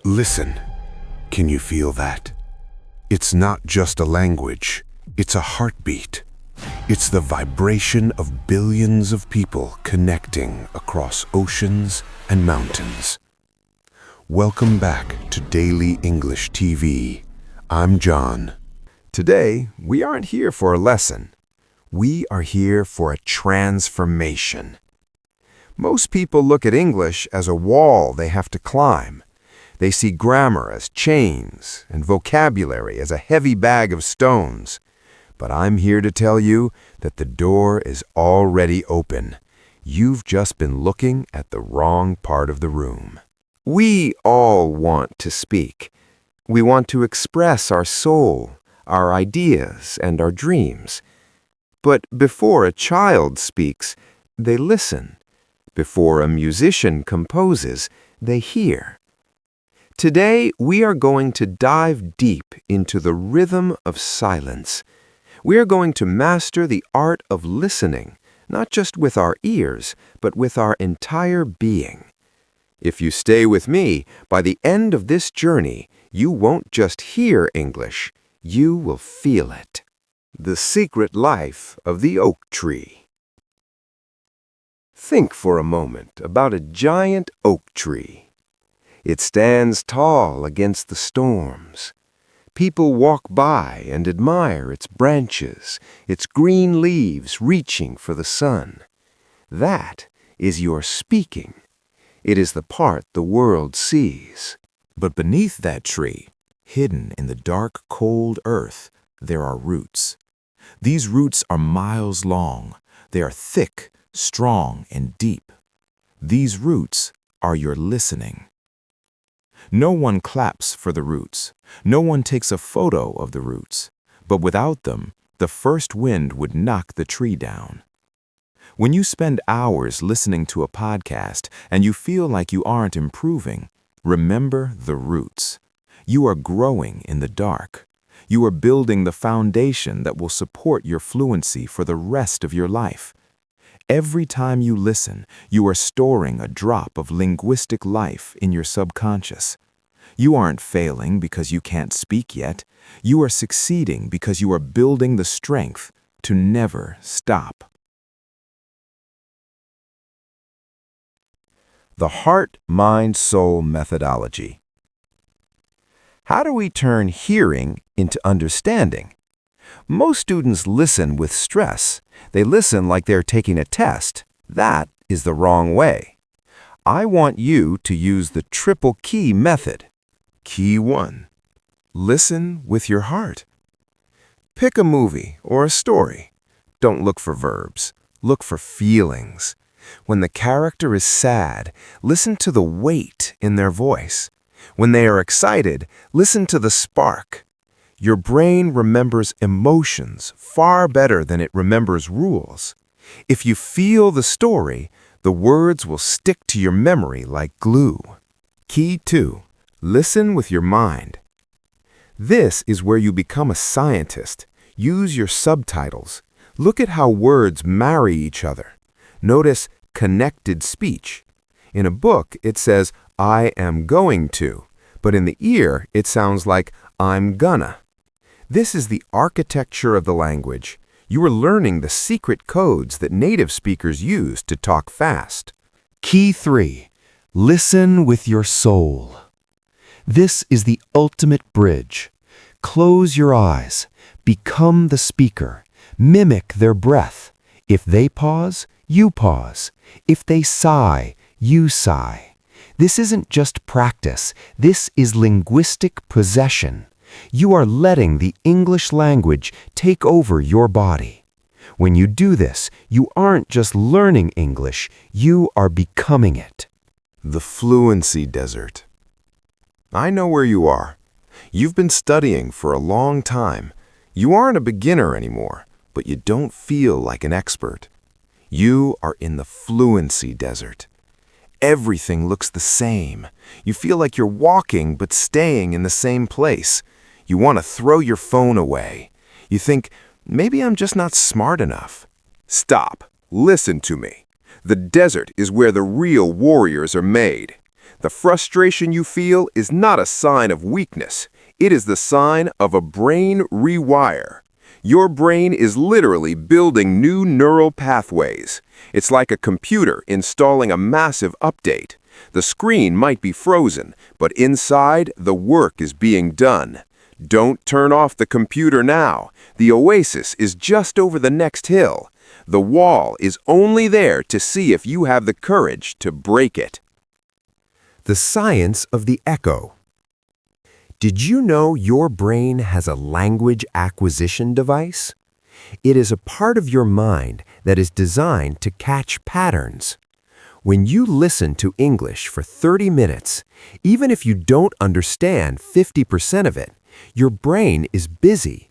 Listen. Can you feel that? It's not just a language. It's a heartbeat. It's the vibration of billions of people connecting across oceans and mountains. Welcome back to Daily English TV. I'm John. Today, we aren't here for a lesson. We are here for a transformation. Most people look at English as a wall they have to climb. They see grammar as chains and vocabulary as a heavy bag of stones. But I'm here to tell you that the door is already open. You've just been looking at the wrong part of the room. We all want to speak. We want to express our soul, our ideas, and our dreams. But before a child speaks, they listen. Before a musician composes, they hear. Today, we are going to dive deep into the rhythm of silence. We are going to master the art of listening, not just with our ears, but with our entire being. If you stay with me, by the end of this journey, you won't just hear English, you will feel it. The secret life of the oak tree. Think for a moment about a giant oak tree. It stands tall against the storms. People walk by and admire its branches, its green leaves reaching for the sun. That is your speaking. It is the part the world sees. But beneath that tree, hidden in the dark, cold earth, there are roots. These roots are miles long. They are thick, strong, and deep. These roots are your listening. No one claps for the roots. No one takes a photo of the roots. But without them, the first wind would knock the tree down. When you spend hours listening to a podcast and you feel like you aren't improving, remember the roots. You are growing in the dark. You are building the foundation that will support your fluency for the rest of your life. Every time you listen, you are storing a drop of linguistic life in your subconscious. You aren't failing because you can't speak yet. You are succeeding because you are building the strength to never stop. The heart-mind-soul methodology. How do we turn hearing into understanding? Most students listen with stress. They listen like they're taking a test. That is the wrong way. I want you to use the triple key method. Key 1. Listen with your heart. Pick a movie or a story. Don't look for verbs. Look for feelings. When the character is sad, listen to the weight in their voice. When they are excited, listen to the spark. Your brain remembers emotions far better than it remembers rules. If you feel the story, the words will stick to your memory like glue. Key 2. Listen with your mind. This is where you become a scientist. Use your subtitles. Look at how words marry each other. Notice connected speech. In a book, it says, I am going to, but in the ear, it sounds like, I'm gonna. This is the architecture of the language. You are learning the secret codes that native speakers use to talk fast. Key 3. Listen with your soul. This is the ultimate bridge. Close your eyes. Become the speaker. Mimic their breath. If they pause, you pause. If they sigh, you sigh. This isn't just practice. This is linguistic possession. You are letting the English language take over your body. When you do this, you aren't just learning English, you are becoming it. The Fluency Desert. I know where you are. You've been studying for a long time. You aren't a beginner anymore, but you don't feel like an expert. You are in the Fluency Desert. Everything looks the same. You feel like you're walking but staying in the same place. You want to throw your phone away. You think, maybe I'm just not smart enough. Stop. Listen to me. The desert is where the real warriors are made. The frustration you feel is not a sign of weakness. It is the sign of a brain rewire. Your brain is literally building new neural pathways. It's like a computer installing a massive update. The screen might be frozen, but inside, the work is being done. Don't turn off the computer now. The oasis is just over the next hill. The wall is only there to see if you have the courage to break it. The science of the echo. Did you know your brain has a language acquisition device? It is a part of your mind that is designed to catch patterns. When you listen to English for 30 minutes, even if you don't understand 50% of it, your brain is busy.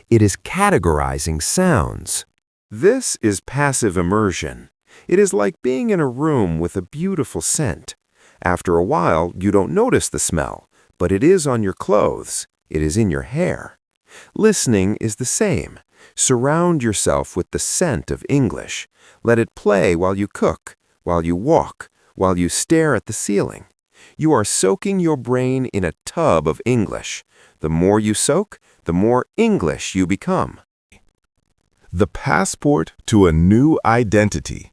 It is categorizing sounds. This is passive immersion. It is like being in a room with a beautiful scent. After a while, you don't notice the smell, but it is on your clothes. It is in your hair. Listening is the same. Surround yourself with the scent of English. Let it play while you cook, while you walk, while you stare at the ceiling. You are soaking your brain in a tub of English. The more you soak, the more English you become. The passport to a new identity.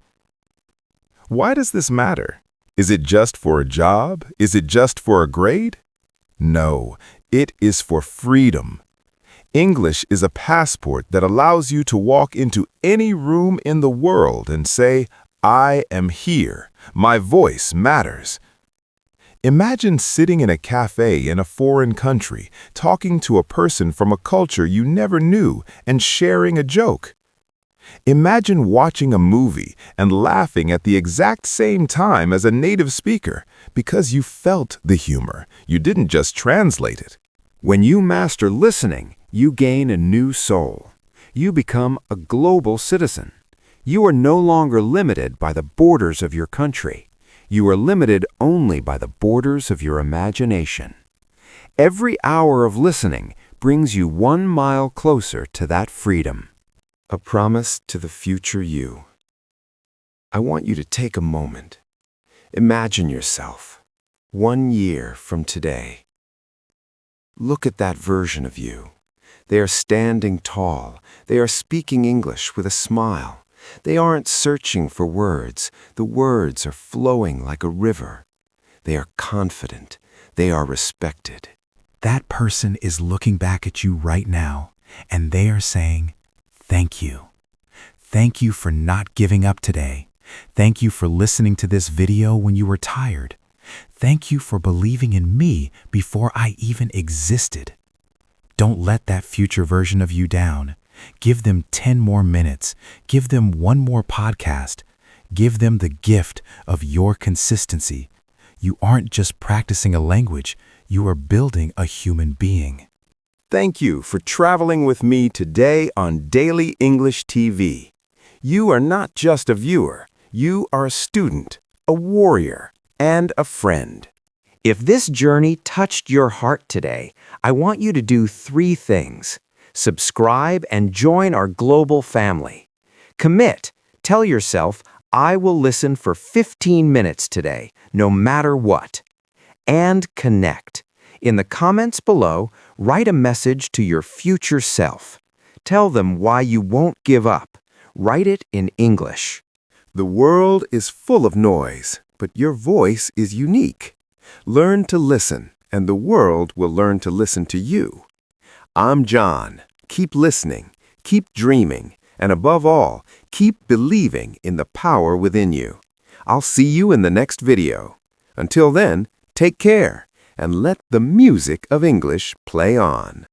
Why does this matter? Is it just for a job? Is it just for a grade? No, it is for freedom. English is a passport that allows you to walk into any room in the world and say, I am here. My voice matters. Imagine sitting in a cafe in a foreign country, talking to a person from a culture you never knew and sharing a joke. Imagine watching a movie and laughing at the exact same time as a native speaker because you felt the humor. You didn't just translate it. When you master listening, you gain a new soul. You become a global citizen. You are no longer limited by the borders of your country. You are limited only by the borders of your imagination. Every hour of listening brings you 1 mile closer to that freedom. A promise to the future you. I want you to take a moment. Imagine yourself 1 year from today. Look at that version of you. They are standing tall. They are speaking English with a smile. They aren't searching for words. The words are flowing like a river. They are confident. They are respected. That person is looking back at you right now, and they are saying, thank you. Thank you for not giving up today. Thank you for listening to this video when you were tired. Thank you for believing in me before I even existed. Don't let that future version of you down. Give them 10 more minutes. Give them 1 more podcast. Give them the gift of your consistency. You aren't just practicing a language, you are building a human being. Thank you for traveling with me today on Daily English TV. You are not just a viewer. You are a student, a warrior, and a friend. If this journey touched your heart today, I want you to do 3 things. Subscribe and join our global family. Commit. Tell yourself, I will listen for 15 minutes today, no matter what. And connect. In the comments below, write a message to your future self. Tell them why you won't give up. Write it in English. The world is full of noise, but your voice is unique. Learn to listen, and the world will learn to listen to you. I'm John. Keep listening, keep dreaming, and above all, keep believing in the power within you. I'll see you in the next video. Until then, take care, and let the music of English play on.